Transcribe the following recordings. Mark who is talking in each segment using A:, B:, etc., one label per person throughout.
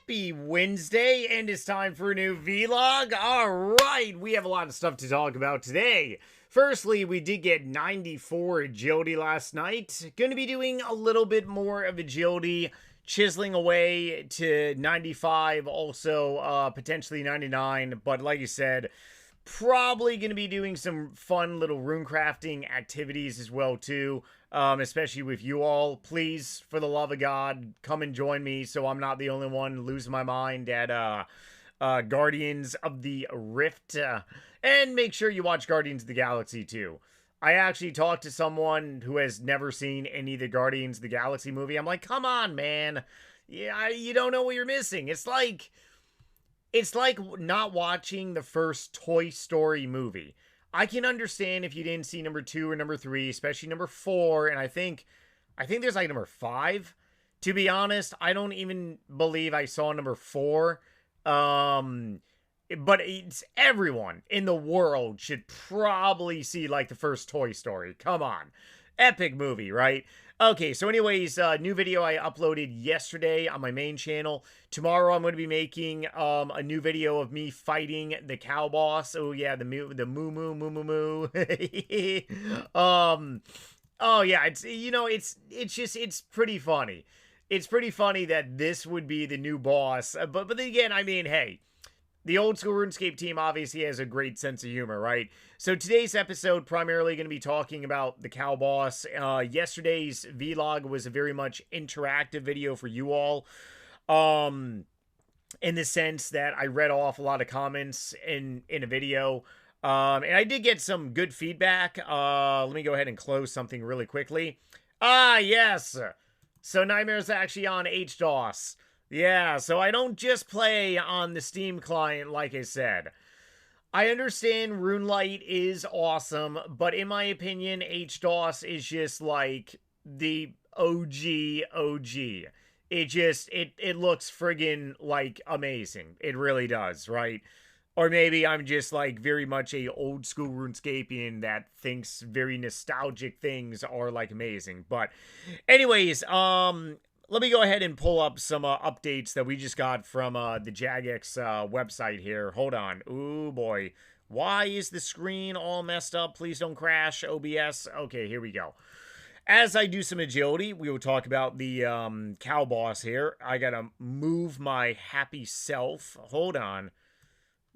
A: Happy Wednesday, and it's time for a new vlog. All right, we have a lot of stuff to talk about today. Firstly, we did get 94 agility last night. Going to be doing a little bit more of agility, chiseling away to 95, also potentially 99. But like you said, probably going to be doing some fun little rune crafting activities as well too, especially with you all. Please, for the love of God, come and join me so I'm not the only one losing my mind at Guardians of the Rift. And make sure you watch Guardians of the Galaxy too. I actually talked to someone who has never seen any of the Guardians of the Galaxy movie. I'm like, come on, man. Yeah, you don't know what you're missing. It's like not watching the first Toy Story movie. I can understand if you didn't see number 2 or number 3, especially number 4, and I think there's like number 5. To be honest, I don't even believe I saw number 4. But it's everyone in the world should probably see like the first Toy Story. Come on. Epic movie, right? Okay, so anyways, new video I uploaded yesterday on my main channel. Tomorrow I'm going to be making a new video of me fighting the cow boss. Oh yeah, the moo moo. Oh yeah, it's pretty funny. It's pretty funny that this would be the new boss. But then again, I mean, hey, the old school RuneScape team obviously has a great sense of humor, right? So today's episode primarily going to be talking about the cow boss. Yesterday's vlog was a very much interactive video for you all. In the sense that I read off a lot of comments in a video. And I did get some good feedback. Let me go ahead and close something really quickly. Ah, yes. So Nightmare's actually on HDOS. Yeah, so I don't just play on the Steam client, like I said. I understand RuneLite is awesome, but in my opinion, HDOS is just like the OG. It looks friggin' like amazing. It really does, right? Or maybe I'm just like very much a old school RuneScapian that thinks very nostalgic things are like amazing. But anyways, let me go ahead and pull up some updates that we just got from the Jagex website here. Hold on. Ooh, boy. Why is the screen all messed up? Please don't crash, OBS. Okay, here we go. As I do some agility, we will talk about the cow boss here. I got to move my happy self. Hold on.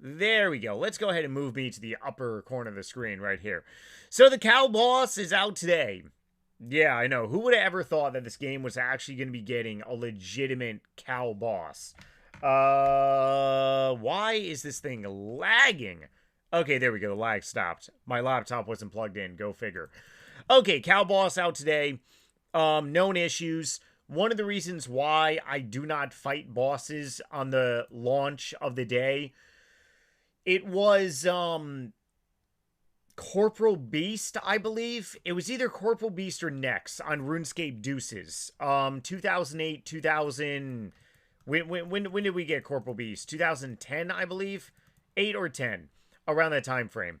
A: There we go. Let's go ahead and move me to the upper corner of the screen right here. So the cow boss is out today. Yeah, I know. Who would have ever thought that this game was actually going to be getting a legitimate cow boss? Why is this thing lagging? Okay, there we go. The lag stopped. My laptop wasn't plugged in. Go figure. Okay, cow boss out today. Known issues. One of the reasons why I do not fight bosses on the launch of the day, it was, Corporal Beast, I believe. It was either Corporal Beast or Nex on RuneScape Deuces. 2008, 2000... When did we get Corporal Beast? 2010, I believe? 8 or 10. Around that time frame.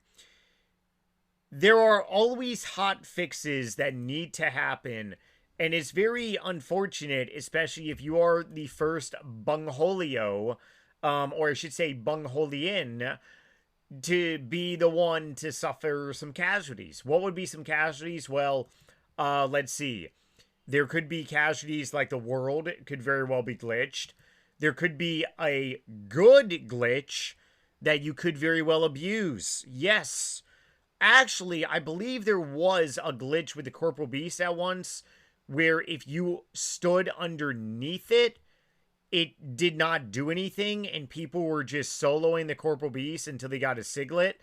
A: There are always hot fixes that need to happen, and it's very unfortunate, especially if you are the first Bungholio, or I should say Bungholian, to be the one to suffer some casualties. What would be some casualties? Well, let's see. There could be casualties like the world could very well be glitched. There could be a good glitch that you could very well abuse. Yes. Actually, I believe there was a glitch with the Corporal Beast at once where if you stood underneath it, it did not do anything, and people were just soloing the Corporal Beast until they got a siglet,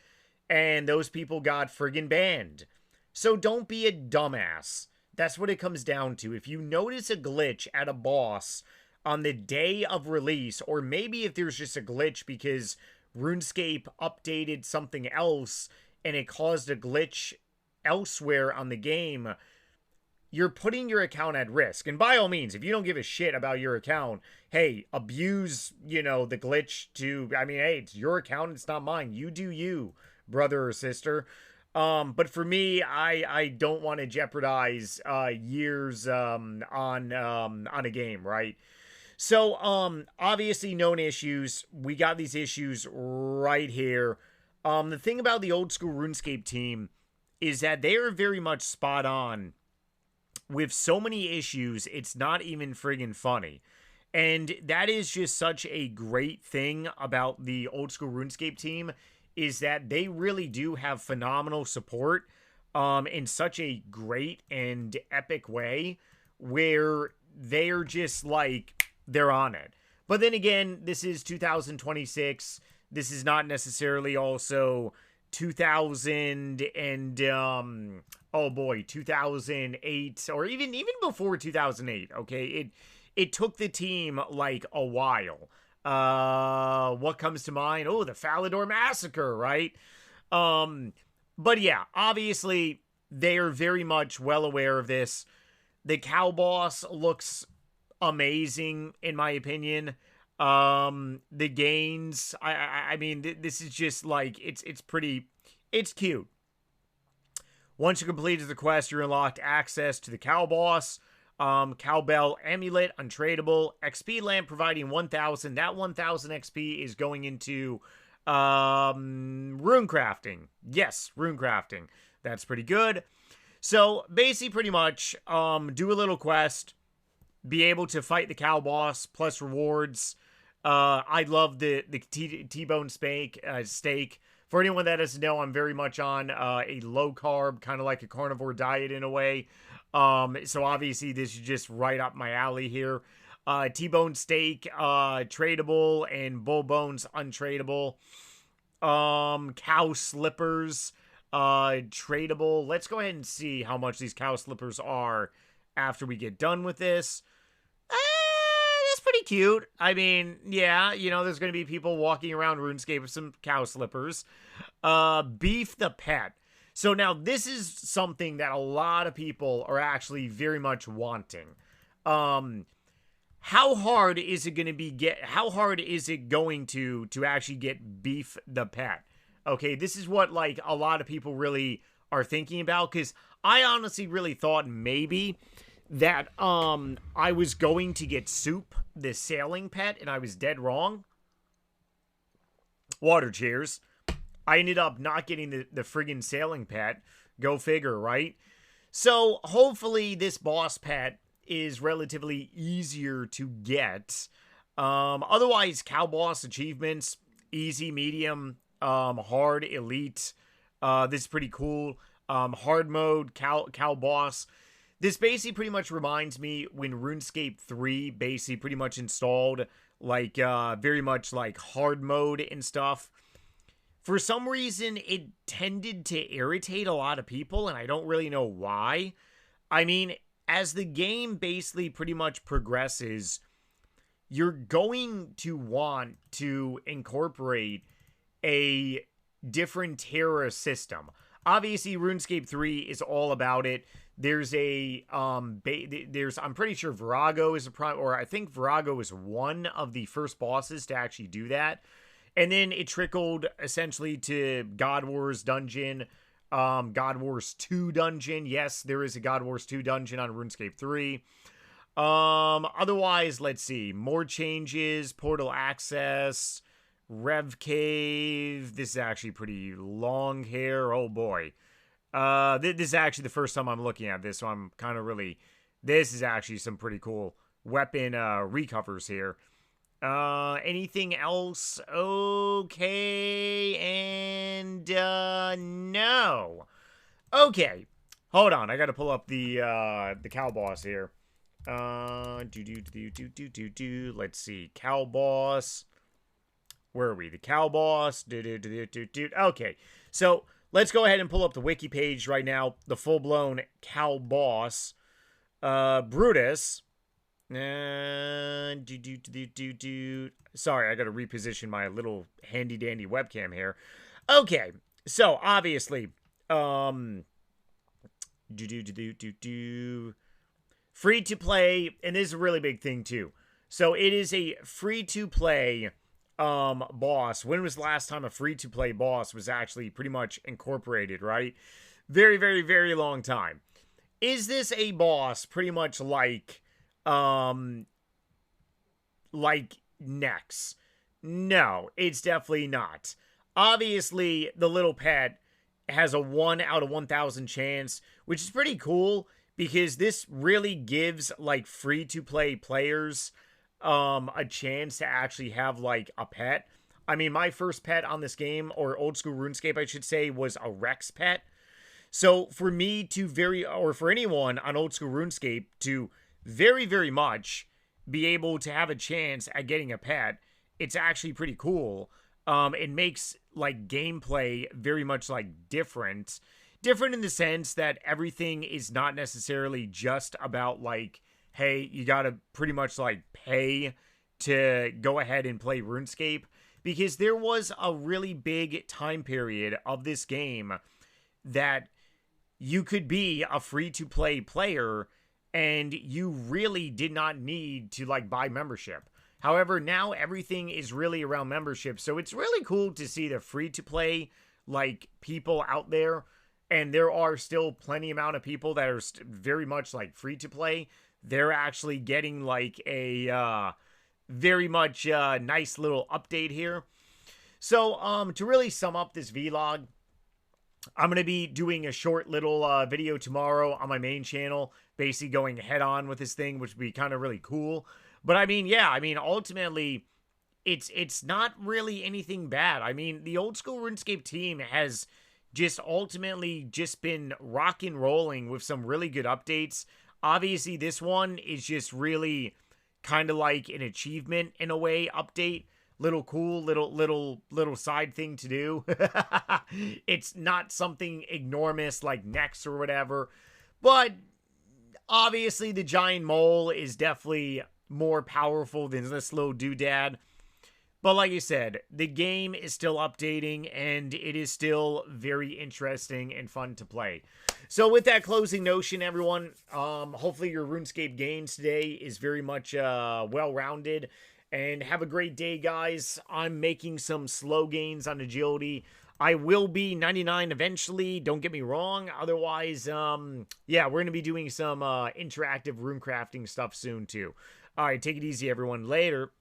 A: and those people got friggin' banned. So don't be a dumbass. That's what it comes down to. If you notice a glitch at a boss on the day of release, or maybe if there's just a glitch because RuneScape updated something else and it caused a glitch elsewhere on the game, you're putting your account at risk. And by all means, if you don't give a shit about your account, hey, abuse, the glitch to, I mean, hey, it's your account, it's not mine. You do you, brother or sister. But for me, I don't want to jeopardize years on a game, right? So, obviously known issues. We got these issues right here. The thing about the old school RuneScape team is that they are very much spot on with so many issues, it's not even friggin' funny. And that is just such a great thing about the old school RuneScape team is that they really do have phenomenal support in such a great and epic way where they're just like they're on it. But then again, this is 2026. This is not necessarily also 2000 and oh boy, 2008 or even before 2008, okay? It took the team like a while. What comes to mind? Oh, the Falador massacre, right? But yeah, obviously they are very much well aware of this. The cow boss looks amazing in my opinion. The gains, I mean, this is just like it's pretty, it's cute. Once you completed the quest, you unlocked access to the cow boss. Cowbell amulet, untradeable. XP lamp providing 1,000. That 1,000 XP is going into rune crafting. Yes, rune crafting. That's pretty good. So basically, pretty much, do a little quest, be able to fight the cow boss plus rewards. I love the T-bone steak. For anyone that doesn't know, I'm very much on a low carb, kind of like a carnivore diet in a way. So obviously this is just right up my alley here. T-bone steak, tradable, and bull bones untradeable. Cow slippers, tradable. Let's go ahead and see how much these cow slippers are after we get done with this. That's pretty cute. I mean, yeah, you know, there's going to be people walking around RuneScape with some cow slippers. Beef the pet. So now this is something that a lot of people are actually very much wanting. How hard is it going to be how hard is it going to actually get Beef the pet? Okay, this is what like a lot of people really are thinking about, because I honestly really thought maybe that I was going to get Soup, the sailing pet, and I was dead wrong. Water cheers. I ended up not getting the friggin' sailing pet. Go figure, right? So hopefully this boss pet is relatively easier to get. Otherwise, cow boss achievements, easy, medium, hard, elite. This is pretty cool. Hard mode, cow boss. This basically pretty much reminds me when RuneScape 3 basically pretty much installed like very much like hard mode and stuff. For some reason, it tended to irritate a lot of people, and I don't really know why. I mean, as the game basically pretty much progresses, you're going to want to incorporate a different Terra system. Obviously, RuneScape 3 is all about it. There's a, I'm pretty sure Virago is or I think Virago is one of the first bosses to actually do that. And then it trickled essentially to God Wars Dungeon, God Wars 2 Dungeon. Yes, there is a God Wars 2 Dungeon on RuneScape 3. Otherwise, let's see. More changes, Portal Access, Rev Cave. This is actually pretty long here. Oh, boy. This is actually the first time I'm looking at this, so I'm kind of really... This is actually some pretty cool weapon recovers here. Anything else? Okay, and no. Okay, hold on. I got to pull up the cow boss here. Let's see, cow boss. Where are we? The cow boss. Okay, so let's go ahead and pull up the wiki page right now. The full blown cow boss, Brutus. Sorry, I gotta reposition my little handy dandy webcam here. Okay, so obviously, free to play, and this is a really big thing too. So it is a free to play boss. When was the last time a free to play boss was actually pretty much incorporated, right? Very, very, very long time. Is this a boss pretty much like like next. No, it's definitely not. Obviously, the little pet has a 1 out of 1,000 chance, which is pretty cool because this really gives like free to play players a chance to actually have like a pet. I mean, my first pet on this game, or old school RuneScape, I should say, was a Rex pet. So for me to or for anyone on old school RuneScape to very, very much be able to have a chance at getting a pet, it's actually pretty cool. It makes like gameplay very much like different in the sense that everything is not necessarily just about like, hey, you gotta pretty much like pay to go ahead and play RuneScape, because there was a really big time period of this game that you could be a free-to-play player and you really did not need to like buy membership. However, now everything is really around membership, so it's really cool to see the free-to-play like people out there, and there are still plenty amount of people that are very much like free-to-play. They're actually getting like a very much nice little update here. So to really sum up this vlog, I'm going to be doing a short little video tomorrow on my main channel, basically going head on with this thing, which would be kind of really cool. But I mean, yeah, I mean, ultimately, it's not really anything bad. I mean, the old school RuneScape team has just ultimately just been rock and rolling with some really good updates. Obviously, this one is just really kind of like an achievement in a way update. Little cool, little side thing to do. It's not something enormous like next or whatever, but obviously the giant mole is definitely more powerful than this little doodad. But like I said, the game is still updating and it is still very interesting and fun to play. So with that closing notion, everyone, hopefully your RuneScape gains today is very much well-rounded. And have a great day, guys. I'm making some slow gains on agility. I will be 99 eventually, don't get me wrong. Otherwise, yeah, we're going to be doing some interactive rune crafting stuff soon, too. All right, take it easy, everyone. Later.